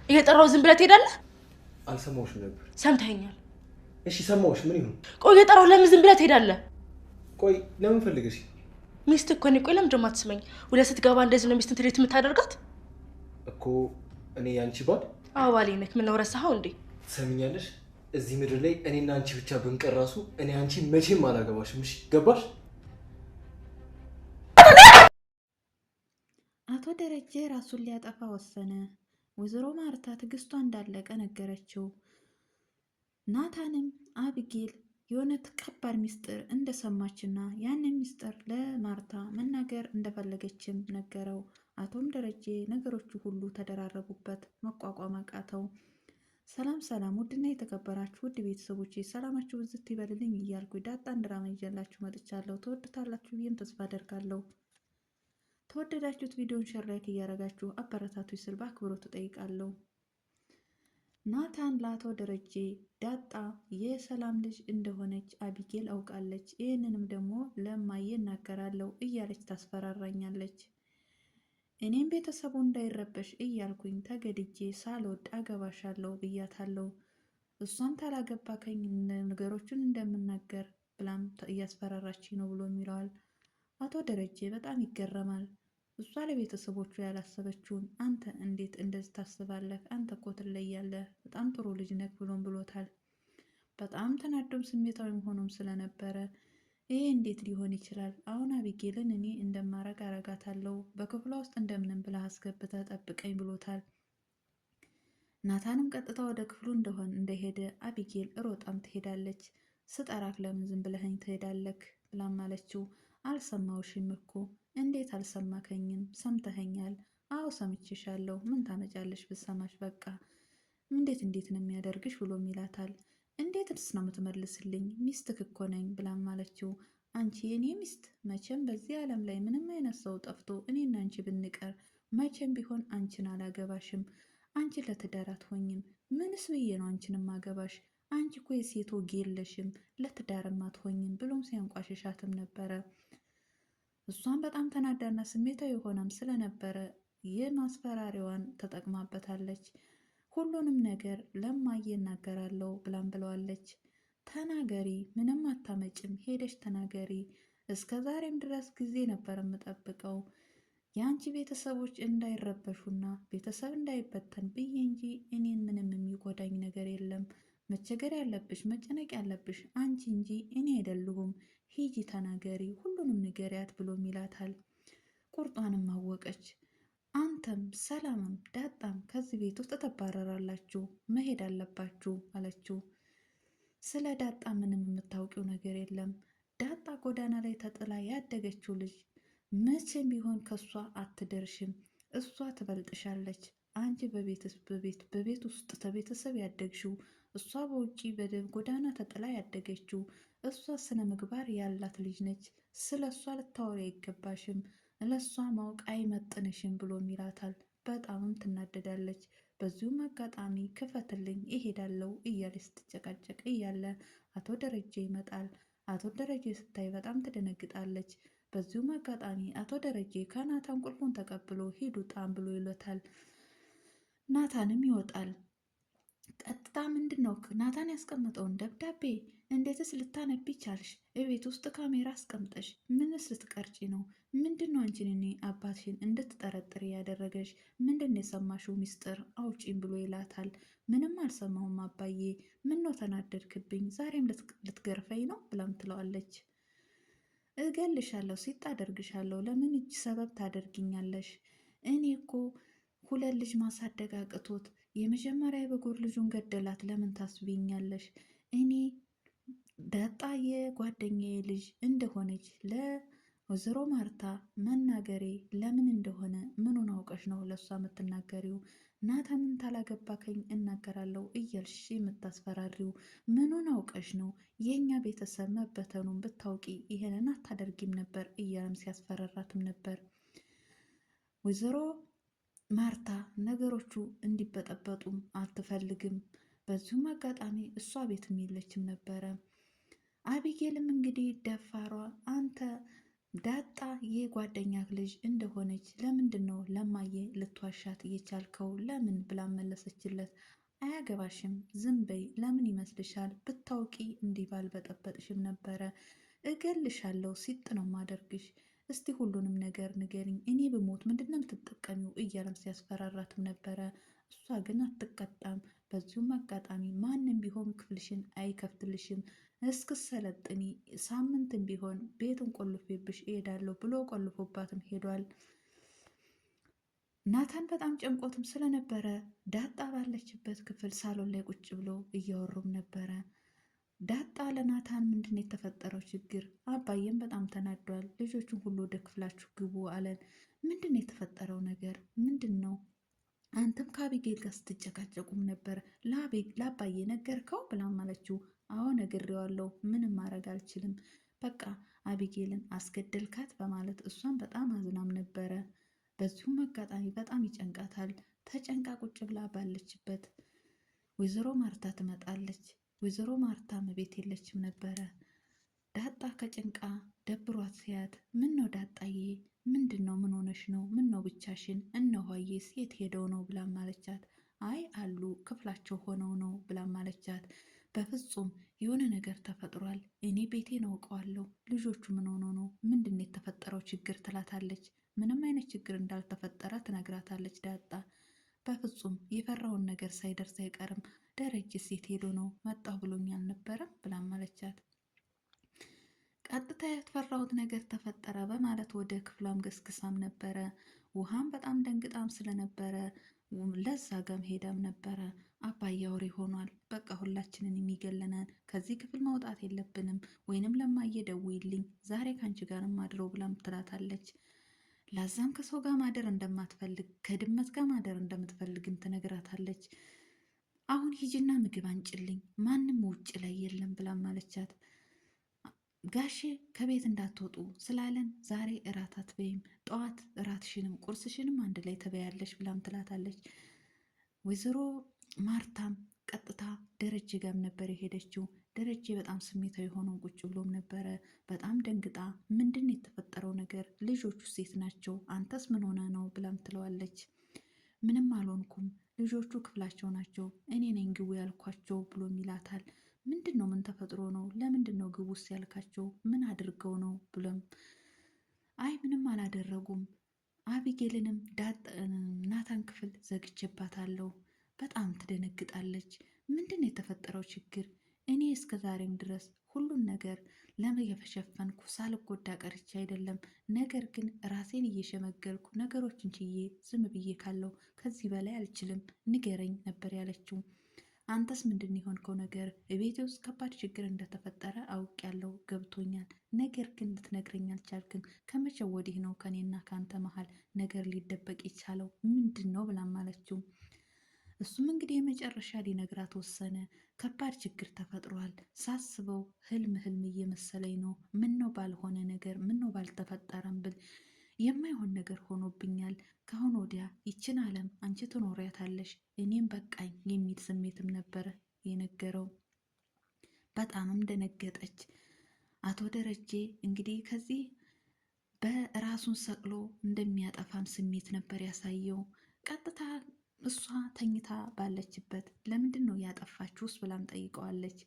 እየጠራው ዝም ብለህ ትሄዳለህ? አልሰማሁሽም ነበር። ሰምተኸኛል? እሺ ሰማሁሽ። ምን ይሁን? ቆይ እየጠራው ለምን ዝም ብለህ ትሄዳለህ? ቆይ ለምን ፈልገሽ? ሚስት እኮ ነኝ። ቆይ ለምን ደግሞ አትስመኝ? ወደ ስትገባ እንደዚህ ነው ሚስትን ትሬት የምታደርጋት እኮ። እኔ ያንቺ ባል? አዎ ባሌ ነህ። ምን ነው ረሳኸው እንዴ? ትሰሚኛለሽ? እዚህ ምድር ላይ እኔና አንቺ ብቻ ብንቀር ራሱ እኔ አንቺ መቼም አላገባሽም። እሺ ገባሽ? አቶ ደረጀ ራሱን ሊያጠፋ ወሰነ። ወይዘሮ ማርታ ትዕግስቷ እንዳለቀ ነገረችው። ናታንም አቢጌል የሆነ ከባድ ሚስጥር እንደሰማችና ያንን ሚስጥር ለማርታ መናገር እንደፈለገችም ነገረው። አቶም ደረጀ ነገሮቹ ሁሉ ተደራረቡበት፣ መቋቋም አቃተው። ሰላም ሰላም! ውድና የተከበራችሁ ውድ ቤተሰቦች ሰላማችሁ ብዝት ይበልልኝ እያልኩ ዳጣን ድራማ ይዤላችሁ መጥቻለሁ። ተወዱታላችሁ ብዬም ተስፋ አደርጋለሁ። ተወደዳችሁት ቪዲዮን ሼር ላይክ እያደረጋችሁ አበረታቱ ስል በአክብሮት እጠይቃለሁ። ናታን ለአቶ ደረጀ ዳጣ የሰላም ልጅ እንደሆነች አቢጌል አውቃለች፣ ይህንንም ደግሞ ለማየ እናገራለሁ እያለች ታስፈራራኛለች። እኔም ቤተሰቡ እንዳይረበሽ እያልኩኝ ተገድጄ ሳልወድ አገባሻለሁ ብያታለሁ። እሷም ታላገባከኝ ነገሮችን እንደምናገር ብላም እያስፈራራች ነው ብሎ ይለዋል። አቶ ደረጀ በጣም ይገረማል። እሷ ለቤተሰቦቹ ያላሰበችውን አንተ እንዴት እንደዚህ ታስባለህ? አንተ እኮ ትለያለህ፣ በጣም ጥሩ ልጅ ነህ ብሎታል። በጣም ተናዶም ስሜታዊም ሆኖም ስለነበረ ይሄ እንዴት ሊሆን ይችላል? አሁን አቢጌልን እኔ እንደማረግ አረጋታለሁ፣ በክፍሏ ውስጥ እንደምንም ብለህ አስገብተህ ጠብቀኝ ብሎታል። ናታንም ቀጥታ ወደ ክፍሉ እንደሄደ አቢጌል ሮጣም ትሄዳለች። ስጠራክ ለምን ዝም ብለኸኝ ትሄዳለክ? ብላም አለችው። አልሰማውሽም እኮ። እንዴት አልሰማከኝም? ሰምተኸኛል? አዎ ሰምቼሻለሁ። ምን ታመጫለሽ ብሰማሽ? በቃ እንዴት ነው የሚያደርግሽ ብሎም ይላታል። እንዴትስ ነው የምትመልስልኝ? ሚስትክ እኮ ነኝ ብላም አለችው። አንቺ የኔ ሚስት? መቼም በዚህ ዓለም ላይ ምንም አይነት ሰው ጠፍቶ እኔና አንቺ ብንቀር መቼም ቢሆን አንቺን አላገባሽም። አንቺ ለትዳር አትሆኝም። ምንስ ብዬ ነው አንቺንም አገባሽ? አንቺ እኮ የሴት ወግ የለሽም፣ ለትዳርም አትሆኝም ብሎም ሲያንቋሽሻትም ነበረ። እሷን በጣም ተናዳና ስሜታዊ የሆነም ስለነበረ የማስፈራሪዋን ተጠቅማበታለች። ሁሉንም ነገር ለማየ እናገራለሁ ብላም ብለዋለች። ተናገሪ፣ ምንም አታመጭም፣ ሄደሽ ተናገሪ። እስከ ዛሬም ድረስ ጊዜ ነበር የምጠብቀው የአንቺ ቤተሰቦች እንዳይረበሹና ቤተሰብ እንዳይበተን ብዬ እንጂ እኔን ምንም የሚጎዳኝ ነገር የለም። መቸገር ያለብሽ መጨነቅ ያለብሽ አንቺ እንጂ እኔ አይደለሁም። ሂጂ ተናገሪ፣ ሁሉንም ንገሪያት ብሎም ይላታል። ቁርጧንም አወቀች። አንተም ሰላምም ዳጣም ከዚህ ቤት ውስጥ ተባረራላችሁ፣ መሄድ አለባችሁ አለችው። ስለ ዳጣ ምንም የምታውቂው ነገር የለም። ዳጣ ጎዳና ላይ ተጥላ ያደገችው ልጅ መቼም ቢሆን ከሷ አትደርሽም። እሷ ትበልጥሻለች። አንቺ በቤት ውስጥ ከቤተሰብ ያደግሽው፣ እሷ በውጪ ጎዳና ተጥላ ያደገችው። እሷ ስነ ምግባር ያላት ልጅ ነች። ስለ እሷ ልታወሪ አይገባሽም፣ ለእሷ ማወቅ አይመጥንሽም ብሎም ይላታል። በጣምም ትናደዳለች። በዚሁም አጋጣሚ ክፈትልኝ እሄዳለሁ እያለች ስትጨቃጨቅ እያለ አቶ ደረጀ ይመጣል። አቶ ደረጀ ስታይ በጣም ትደነግጣለች። በዚሁም አጋጣሚ አቶ ደረጀ ከናታን ቁልፉን ተቀብሎ ሂዱ ጣም ብሎ ይሎታል። ናታንም ይወጣል። ቀጥታ ምንድን ነው ናታን ያስቀምጠውን ደብዳቤ እንዴትስ ልታነቢ ቻልሽ? እቤት ውስጥ ካሜራ አስቀምጠሽ ምንስ ልትቀርጪ ነው? ምንድን ነው አንቺን እኔ አባትሽን እንድትጠረጥሪ ያደረገሽ? ምንድን ነው የሰማሽው ሚስጥር? አውጪም ብሎ ይላታል። ምንም አልሰማሁም አባዬ። ምን ነው ተናደድክብኝ? ዛሬም ልትገርፈኝ ነው ብላም ትለዋለች። እገልሻለሁ፣ ሲጥ አደርግሻለሁ። ለምን እጅ ሰበብ ታደርጊኛለሽ? እኔ እኮ 2 ልጅ ማሳደግ አቅቶት የመጀመሪያ የበጎር ልጁን ገደላት። ለምን ታስቢኛለሽ? እኔ ዳጣ የጓደኛዬ ልጅ እንደሆነች ለወይዘሮ ማርታ መናገሬ ለምን እንደሆነ ምኑን አውቀሽ ነው ለእሷ የምትናገሪው? ናታንን ታላገባከኝ እናገራለሁ እያልሽ የምታስፈራሪው ምኑን አውቀሽ ነው? የእኛ ቤተሰብ መበተኑን ብታውቂ ይሄንን አታደርጊም ነበር እያለም ሲያስፈራራትም ነበር። ወይዘሮ ማርታ ነገሮቹ እንዲበጠበጡም አትፈልግም። በዚሁም አጋጣሚ እሷ ቤትም የለችም ነበረ። አቢጌልም እንግዲህ ደፋሯ አንተ ዳጣ የጓደኛ ልጅ እንደሆነች ለምንድን ነው ለማየ ልትዋሻት እየቻልከው ለምን ብላ መለሰችለት። አያገባሽም ዝም በይ። ለምን ይመስልሻል? ብታውቂ እንዲህ ባልበጠበጥሽም ነበረ። እገልሻለሁ፣ ሲጥ ነው ማደርግሽ። እስቲ ሁሉንም ነገር ንገሪኝ፣ እኔ ብሞት ምንድን ነው የምትጠቀሚው? እያለም ሲያስፈራራትም ነበረ። እሷ ግን አትቀጣም። በዚሁም አጋጣሚ ማንም ቢሆን ክፍልሽን አይከፍትልሽም እስክሰለጥኒ ሳምንትም ቢሆን ቤቱን ቆልፌብሽ እሄዳለሁ ብሎ ቆልፎባትም ሄዷል። ናታን በጣም ጨንቆትም ስለነበረ ዳጣ ባለችበት ክፍል ሳሎን ላይ ቁጭ ብሎ እያወሩም ነበረ። ዳጣ ለናታን ምንድን የተፈጠረው ችግር? አባዬም በጣም ተናዷል። ልጆቹን ሁሉ ወደ ክፍላችሁ ግቡ አለን። ምንድን የተፈጠረው ነገር ምንድን ነው? አንተም ከአቢጌል ጋር ስትጨቃጨቁም ነበር። ለአባዬ ነገርከው? ብላም አለችው። አዎ ነግሬዋለሁ። ምንም ማድረግ አልችልም። በቃ አቢጌልን አስገደልካት በማለት እሷን በጣም አዝናም ነበረ። በዚሁም አጋጣሚ በጣም ይጨንቃታል። ተጨንቃ ቁጭ ብላ ባለችበት ወይዘሮ ማርታ ትመጣለች። ወይዘሮ ማርታ ቤት የለችም ነበረ። ዳጣ ከጭንቃ ደብሯት ሲያት ምን ነው ዳጣዬ፣ ምንድን ነው? ምን ሆነሽ ነው? ምን ነው ብቻሽን? እነኋዬስ የት ሄደው ነው? ብላም አለቻት። አይ አሉ ክፍላቸው ሆነው ነው ብላም አለቻት። በፍጹም የሆነ ነገር ተፈጥሯል። እኔ ቤቴን አውቀዋለሁ። ልጆቹ ምን ሆኖ ነው? ምንድን ነው የተፈጠረው ችግር? ትላታለች። ምንም አይነት ችግር እንዳልተፈጠረ ትነግራታለች ዳጣ። በፍጹም የፈራውን ነገር ሳይደርስ አይቀርም። ደረጀስ የት ሄዶ ነው? መጣሁ ብሎኝ አልነበረም? ብላም አለቻት። ቀጥታ የተፈራሁት ነገር ተፈጠረ በማለት ወደ ክፍሏም ገስግሳም ነበረ። ውሃም በጣም ደንግጣም ስለነበረ ለዛ ጋም ሄዳም ነበረ። አባዬ አውሬ ሆኗል። በቃ ሁላችንን የሚገለናል። ከዚህ ክፍል መውጣት የለብንም። ወይንም ለማየ ደውይልኝ፣ ዛሬ ከአንቺ ጋርም ማድረው ብላም ትላታለች። ላዛም ከሰው ጋር ማደር እንደማትፈልግ ከድመት ጋር ማደር እንደምትፈልግም ትነግራታለች። አሁን ሂጂና ምግብ አንጭልኝ፣ ማንም ውጭ ላይ የለም ብላም አለቻት። ጋሼ ከቤት እንዳትወጡ ስላለን ዛሬ እራት አትበይም፣ ጠዋት እራትሽንም ቁርስሽንም አንድ ላይ ተበያለሽ ብላም ትላታለች። ወይዘሮ ማርታም ቀጥታ ደረጀ ጋም ነበር የሄደችው። ደረጀ በጣም ስሜታዊ ሆኖ ቁጭ ብሎም ነበረ። በጣም ደንግጣ ምንድን የተፈጠረው ነገር? ልጆቹ ሴት ናቸው፣ አንተስ ምን ሆነ ነው ብላም ትለዋለች። ምንም አልሆንኩም፣ ልጆቹ ክፍላቸው ናቸው፣ እኔ ነኝ ግቡ ያልኳቸው ብሎም ይላታል። ምንድን ነው? ምን ተፈጥሮ ነው? ለምንድን ነው ግቡ ውስጥ ያልካቸው? ምን አድርገው ነው ብሎም አይ ምንም አላደረጉም፣ አቢጌልንም ናታን ክፍል ዘግቼባታለሁ። በጣም ትደነግጣለች። ምንድን ነው የተፈጠረው ችግር? እኔ እስከ ዛሬም ድረስ ሁሉን ነገር ለመሸፈንኩ ሳልጎዳ ቀርቼ አይደለም። ነገር ግን ራሴን እየሸመገልኩ ነገሮችን ችዬ ዝም ብዬ ካለው ከዚህ በላይ አልችልም፣ ንገረኝ ነበር ያለችው። አንተስ ምንድን የሆንከው ነገር? ቤቴ ውስጥ ከባድ ችግር እንደተፈጠረ አውቄያለሁ፣ ገብቶኛል። ነገር ግን ልትነግረኝ አልቻልክም። ከመቼው ወዲህ ነው ከኔና ከአንተ መሀል ነገር ሊደበቅ የቻለው? ምንድን ነው ብላም አለችው። እሱም እንግዲህ የመጨረሻ ሊነግራት ወሰነ። ከባድ ችግር ተፈጥሯል። ሳስበው ህልም እየመሰለኝ ነው። ምን ነው ባልሆነ ነገር፣ ምን ነው ባልተፈጠረም ብል የማይሆን ነገር ሆኖብኛል። ከአሁን ወዲያ ይችን ዓለም አንቺ ትኖሪያታለሽ፣ እኔም በቃኝ የሚል ስሜትም ነበረ የነገረው። በጣምም ደነገጠች። አቶ ደረጀ እንግዲህ ከዚህ በራሱን ሰቅሎ እንደሚያጠፋም ስሜት ነበር ያሳየው። ቀጥታ እሷ ተኝታ ባለችበት ለምንድን ነው ያጠፋችሁስ ብላም ጠይቀዋለች።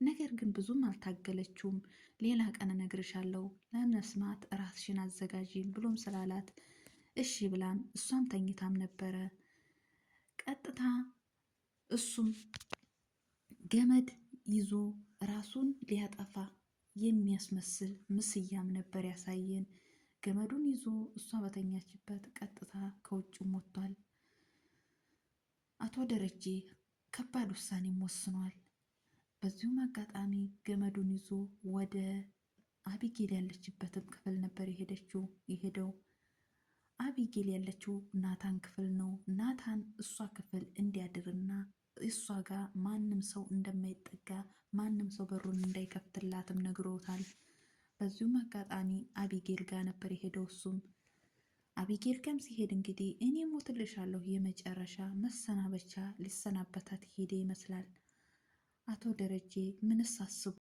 ነገር ግን ብዙም አልታገለችውም። ሌላ ቀን እነግርሻለሁ፣ ለመስማት ራስሽን አዘጋጂም ብሎም ስላላት እሺ ብላም እሷም ተኝታም ነበረ። ቀጥታ እሱም ገመድ ይዞ ራሱን ሊያጠፋ የሚያስመስል ምስያም ነበር ያሳየን። ገመዱን ይዞ እሷ በተኛችበት ቀጥታ ከውጭም ወጥቷል። አቶ ደረጀ ከባድ ውሳኔም ወስኗል። በዚሁም አጋጣሚ ገመዱን ይዞ ወደ አቢጌል ያለችበትም ክፍል ነበር የሄደው። አቢጌል ያለችው ናታን ክፍል ነው። ናታን እሷ ክፍል እንዲያድርና እሷ ጋር ማንም ሰው እንደማይጠጋ ማንም ሰው በሩን እንዳይከፍትላትም ነግሮታል። በዚሁም አጋጣሚ አቢጌል ጋር ነበር የሄደው። እሱም አቢጌል ጋም ሲሄድ እንግዲህ እኔ ሞትልሻለሁ የመጨረሻ መሰናበቻ ሊሰናበታት ሄደ ይመስላል። አቶ ደረጀ ምንስ አስቡ